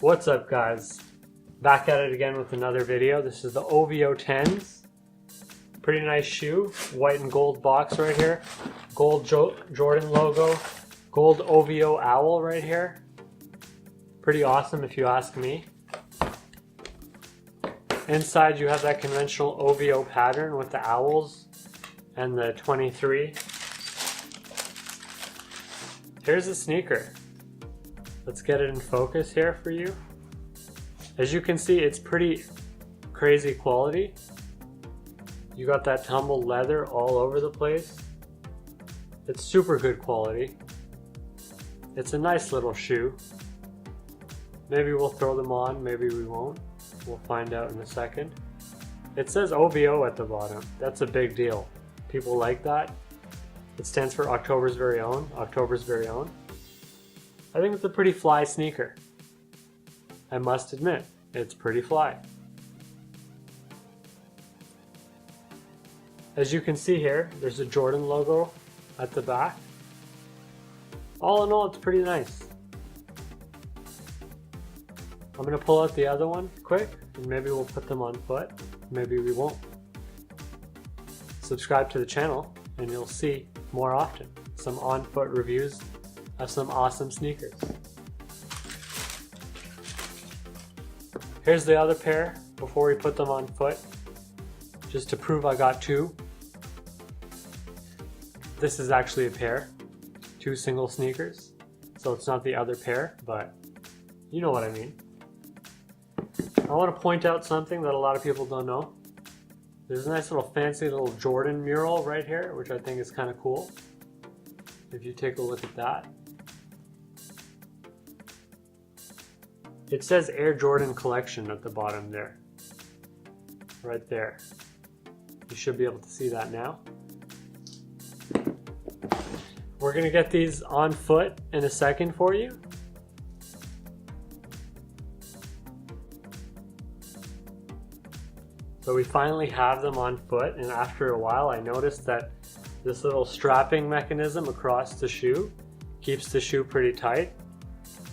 What's up, guys? Back at it again with another video. This is the OVO 10s. Pretty nice shoe. White and gold box right here. Gold Jordan logo. Gold OVO owl right here. Pretty awesome if you ask me. Inside you have that conventional OVO pattern with the owls and the 23. Here's the sneaker. Let's get it in focus here for you. As you can see, it's pretty crazy quality. You got that tumbled leather all over the place. It's super good quality. It's a nice little shoe. Maybe we'll throw them on, maybe we won't. We'll find out in a second. It says OVO at the bottom. That's a big deal. People like that. It stands for October's Very Own. October's Very Own. I think it's a pretty fly sneaker. I must admit, it's pretty fly. As you can see here, there's a Jordan logo at the back. All in all, it's pretty nice. I'm going to pull out the other one quick, and maybe we'll put them on foot. Maybe we won't. Subscribe to the channel, and you'll see more often some on-foot reviews of some awesome sneakers. Here's the other pair before we put them on foot, just to prove I got two. This is actually a pair, two single sneakers, so it's not the other pair, but you know what I mean. I want to point out something that a lot of people don't know. There's a nice little fancy little Jordan mural right here, which I think is kind of cool. If you take a look at that. It says Air Jordan Collection at the bottom there. Right there. You should be able to see that now. We're going to get these on foot in a second for you. So we finally have them on foot, and after a while I noticed that this little strapping mechanism across the shoe keeps the shoe pretty tight.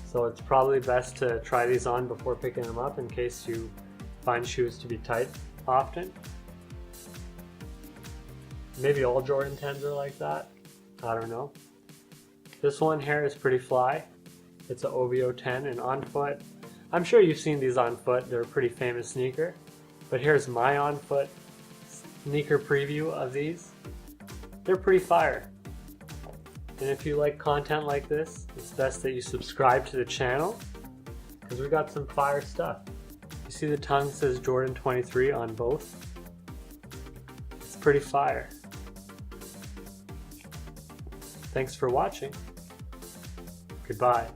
So it's probably best to try these on before picking them up in case you find shoes to be tight often. Maybe all Jordan 10s are like that. I don't know. This one here is pretty fly. It's an OVO 10 and on foot. I'm sure you've seen these on foot. They're a pretty famous sneaker. But here's my on foot sneaker preview of these. They're pretty fire. And if you like content like this, it's best that you subscribe to the channel because we got some fire stuff. You see the tongue says Jordan 23 on both. It's pretty fire. Thanks for watching. Goodbye.